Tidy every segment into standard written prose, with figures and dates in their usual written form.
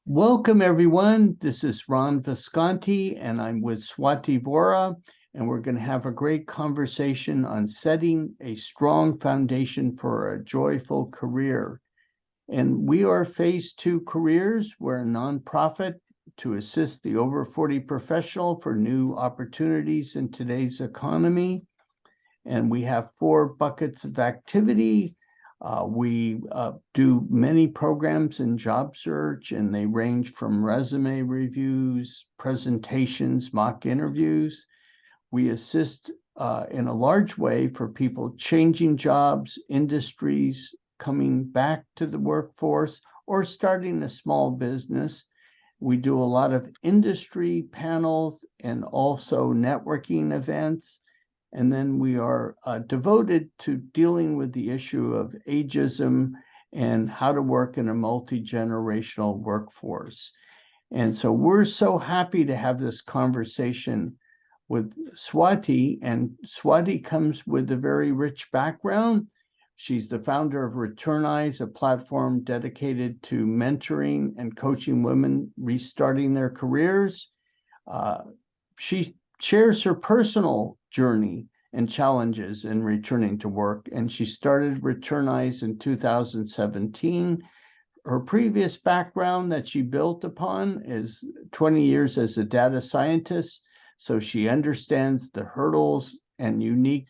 Welcome, everyone. This is Ron Visconti, and I'm with Swati Vora, and we're going to have a great conversation on setting a strong foundation for a joyful career. And we are Phase 2 Careers. We're a nonprofit to assist the over 40 professional for new opportunities in today's economy. And we have 4 buckets of activity. We do many programs in job search, and they range from resume reviews, presentations, mock interviews. We assist in a large way for people changing jobs, industries, coming back to the workforce, or starting a small business. We do a lot of industry panels and also networking events. And then we are devoted to dealing with the issue of ageism and how to work in a multi-generational workforce. And so we're so happy to have this conversation with Swati. And Swati comes with a very rich background. She's the founder of Returnize, a platform dedicated to mentoring and coaching women restarting their careers. She shares her personal journey and challenges in returning to work, and she started Returnize in 2017. Her previous background that she built upon is 20 years as a data scientist, so she understands the hurdles and unique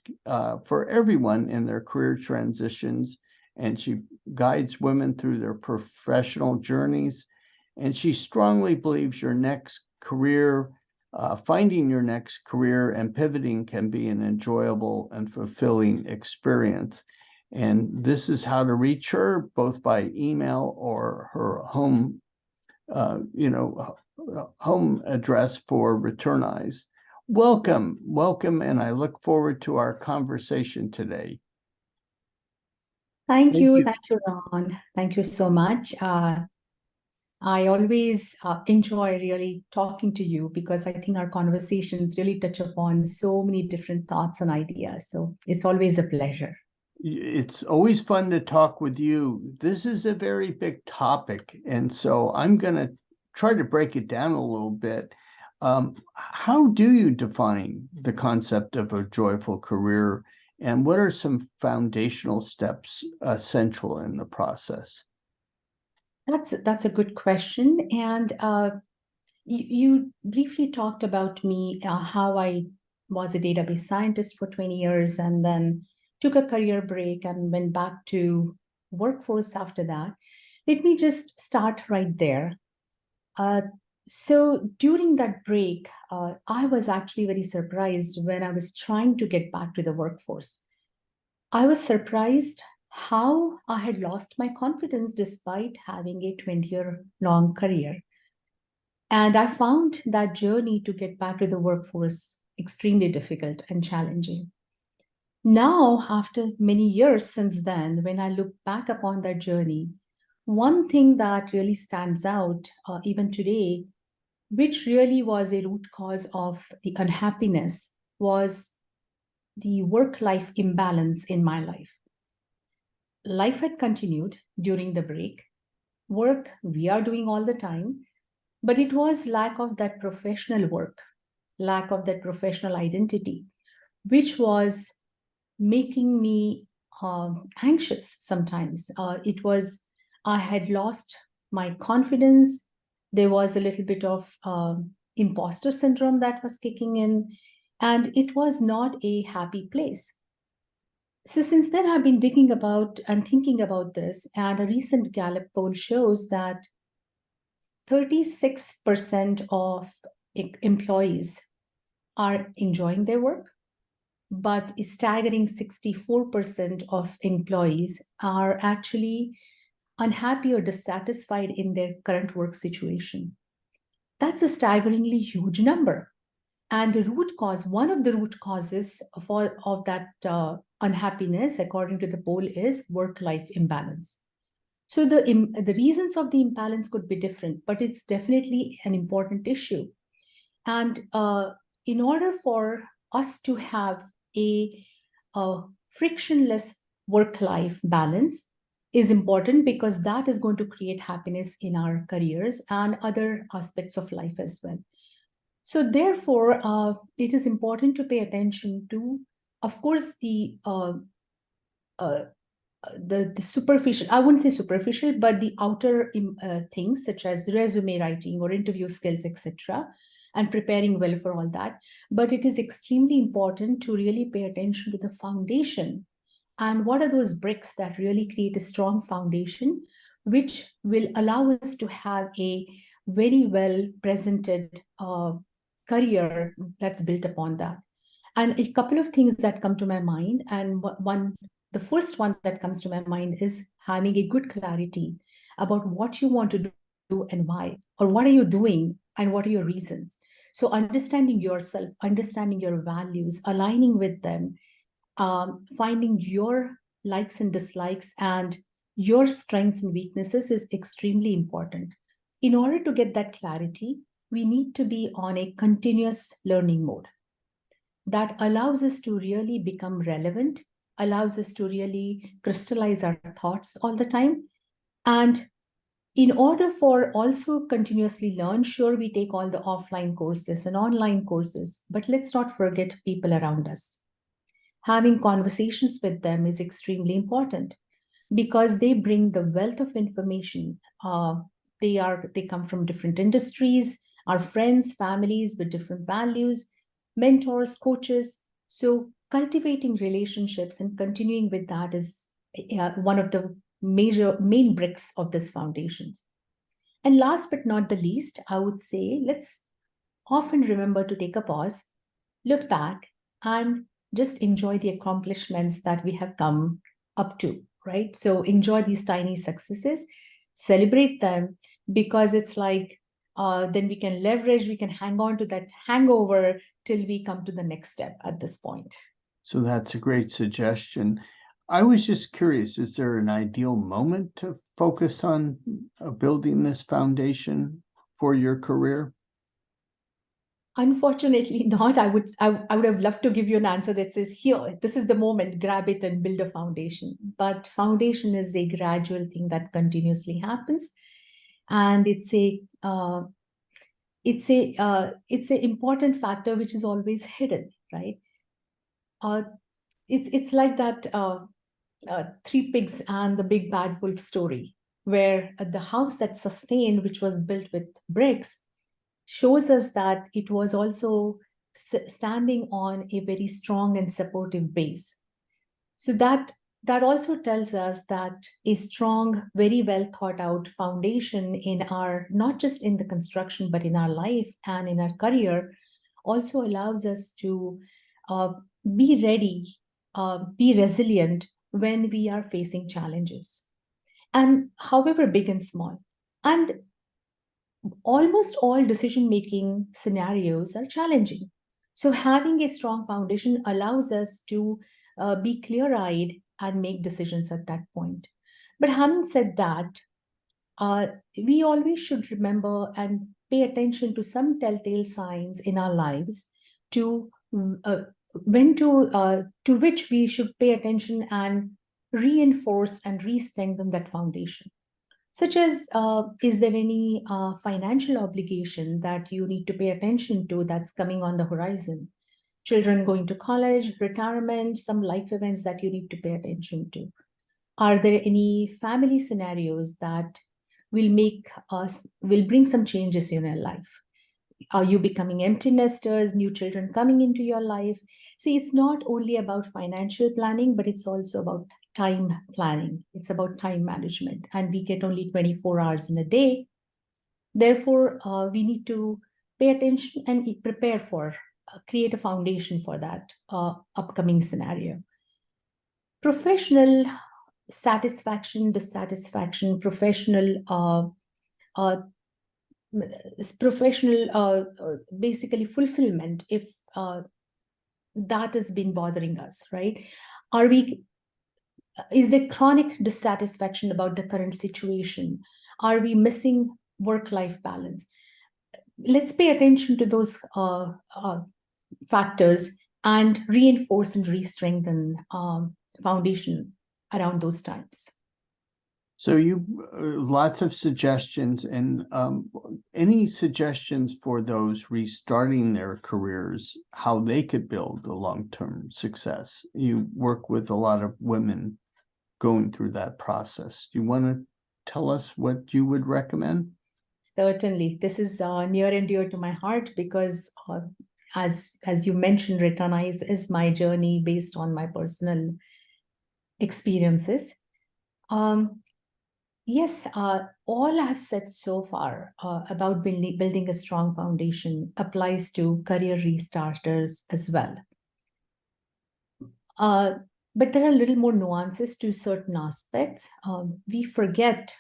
for everyone in their career transitions, and she guides women through their professional journeys. And she strongly believes your next career finding your next career and pivoting can be an enjoyable and fulfilling experience. And this is how to reach her, both by email or her home, home address for Returnize. Welcome, and I look forward to our conversation today. Thank you, Ron. Thank you so much. I always enjoy really talking to you because I think our conversations really touch upon so many different thoughts and ideas. So it's always a pleasure. It's always fun to talk with you. This is a very big topic, and so I'm going to try to break it down a little bit. How do you define the concept of a joyful career, and what are some foundational steps essential in the process? That's a good question. And you briefly talked about me, how I was a database scientist for 20 years and then took a career break and went back to workforce after that. Let me just start right there. So during that break, I was actually very surprised when I was trying to get back to the workforce. I was surprised how I had lost my confidence despite having a 20-year-long career. And I found that journey to get back to the workforce extremely difficult and challenging. Now, after many years since then, when I look back upon that journey, one thing that really stands out, even today, which really was a root cause of the unhappiness, was the work-life imbalance in my life. Life had continued during the break. Work we are doing all the time, but it was lack of that professional work, lack of that professional identity, which was making me anxious sometimes. I had lost my confidence. There was a little bit of imposter syndrome that was kicking in, and it was not a happy place. So since then, I've been digging about and thinking about this, and a recent Gallup poll shows that 36% of employees are enjoying their work, but a staggering 64% of employees are actually unhappy or dissatisfied in their current work situation. That's a staggeringly huge number. And the root cause, one of the root causes of that unhappiness, according to the poll, is work-life imbalance. So the reasons of the imbalance could be different, but it's definitely an important issue. And in order for us to have a frictionless work-life balance, is important because that is going to create happiness in our careers and other aspects of life as well. So therefore, it is important to pay attention to, of course, the superficial, I wouldn't say superficial, but the outer things such as resume writing or interview skills, etc., and preparing well for all that. But it is extremely important to really pay attention to the foundation. And what are those bricks that really create a strong foundation, which will allow us to have a very well presented career that's built upon that. And a couple of things that come to my mind, and the first one that comes to my mind is having a good clarity about what you want to do and why, or what are you doing and what are your reasons. So understanding yourself, understanding your values, aligning with them, finding your likes and dislikes and your strengths and weaknesses is extremely important. In order to get that clarity, we need to be on a continuous learning mode that allows us to really become relevant, allows us to really crystallize our thoughts all the time. And in order for also continuously learn, sure, we take all the offline courses and online courses, but let's not forget people around us. Having conversations with them is extremely important because they bring the wealth of information. They come from different industries, our friends, families with different values, mentors, coaches. So cultivating relationships and continuing with that is one of the main bricks of this foundations. And last but not the least, I would say let's often remember to take a pause, look back, and just enjoy the accomplishments that we have come up to, right? So enjoy these tiny successes, celebrate them, because it's like then we can leverage, we can hang on to that hangover till we come to the next step at this point. So that's a great suggestion. I was just curious, is there an ideal moment to focus on building this foundation for your career? Unfortunately not. I would have loved to give you an answer that says, here, this is the moment, grab it and build a foundation. But foundation is a gradual thing that continuously happens. And it's a important factor which is always hidden, right? It's like that Three Pigs and the Big Bad Wolf story, where the house that sustained, which was built with bricks, shows us that it was also standing on a very strong and supportive base. So that also tells us that a strong, very well thought out foundation in our, not just in the construction, but in our life and in our career, also allows us to be ready, be resilient when we are facing challenges, and however big and small. And almost all decision making scenarios are challenging. So, having a strong foundation allows us to be clear eyed and make decisions at that point. But having said that, we always should remember and pay attention to some telltale signs in our lives to when to which we should pay attention and reinforce and re-strengthen that foundation, such as is there any financial obligation that you need to pay attention to that's coming on the horizon? Children going to college, retirement, some life events that you need to pay attention to. Are there any family scenarios that will bring some changes in your life? Are you becoming empty nesters, new children coming into your life? See, it's not only about financial planning, but it's also about time planning. It's about time management. And we get only 24 hours in a day. Therefore, we need to pay attention and prepare for, create a foundation for that upcoming scenario. Professional satisfaction, dissatisfaction, basically fulfillment, if that has been bothering us, right? Is there chronic dissatisfaction about the current situation? Are we missing work-life balance? Let's pay attention to those factors and reinforce and re-strengthen foundation around those times. So you lots of suggestions, and any suggestions for those restarting their careers, how they could build a long-term success? You work with a lot of women going through that process. Do you want to tell us what you would recommend? Certainly, this is near and dear to my heart because, as you mentioned, Recognize is my journey based on my personal experiences. Yes, all I've said so far about building a strong foundation applies to career restarters as well. But there are a little more nuances to certain aspects. We forget,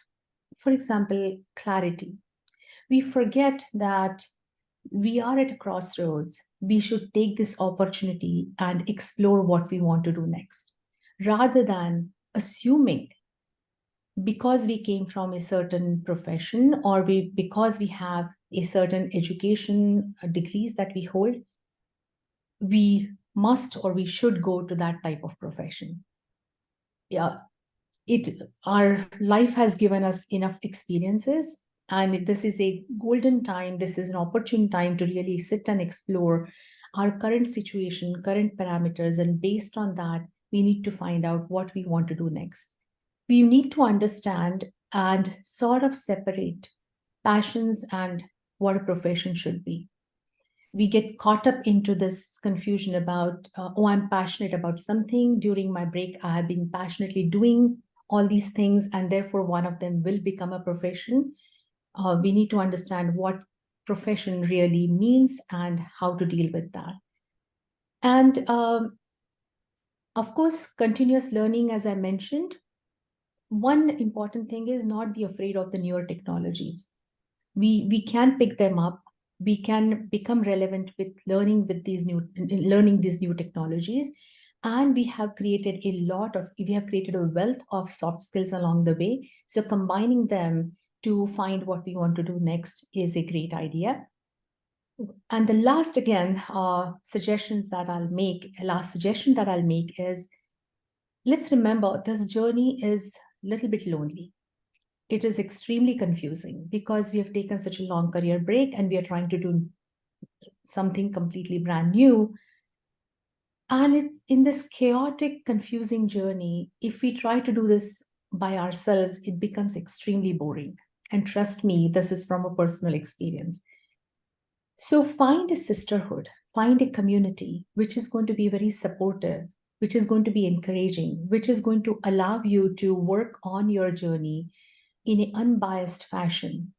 for example, clarity. We forget that we are at a crossroads. We should take this opportunity and explore what we want to do next, rather than assuming because we came from a certain profession or because we have a certain education degrees that we hold, we must or we should go to that type of profession. Yeah, our life has given us enough experiences, and this is a golden time. This is an opportune time to really sit and explore our current situation, current parameters, and based on that, we need to find out what we want to do next. We need to understand and sort of separate passions and what a profession should be. We get caught up into this confusion about, oh, I'm passionate about something. During my break, I have been passionately doing all these things, and therefore one of them will become a profession. We need to understand what profession really means and how to deal with that. And of course, continuous learning, as I mentioned, one important thing is not be afraid of the newer technologies. We can pick them up. We can become relevant with learning these new technologies, and we have created a wealth of soft skills along the way. So combining them to find what we want to do next is a great idea. And the last suggestion that I'll make is, let's remember this journey is a little bit lonely. It is extremely confusing because we have taken such a long career break and we are trying to do something completely brand new. And it's in this chaotic, confusing journey, if we try to do this by ourselves, it becomes extremely boring. And trust me, this is from a personal experience. So find a sisterhood, find a community which is going to be very supportive, which is going to be encouraging, which is going to allow you to work on your journey in an unbiased fashion,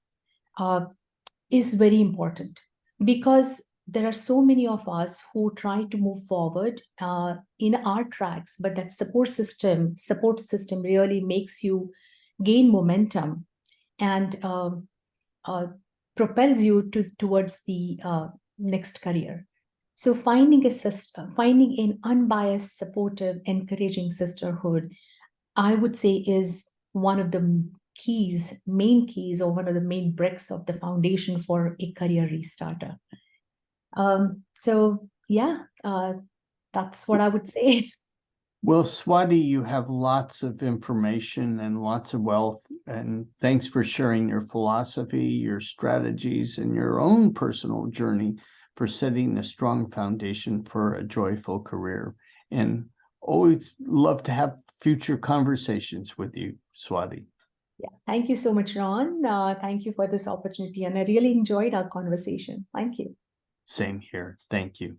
is very important, because there are so many of us who try to move forward in our tracks, but that support system really makes you gain momentum and propels you towards the next career. So finding an unbiased, supportive, encouraging sisterhood, I would say, is one of the main keys, or one of the main bricks of the foundation for a career restarter. So yeah, that's what I would say. Well, Swati, you have lots of information and lots of wealth, and thanks for sharing your philosophy, your strategies, and your own personal journey for setting a strong foundation for a joyful career. And always love to have future conversations with you, Swati. Yeah, thank you so much, Ron. Thank you for this opportunity, and I really enjoyed our conversation. Thank you. Same here. Thank you.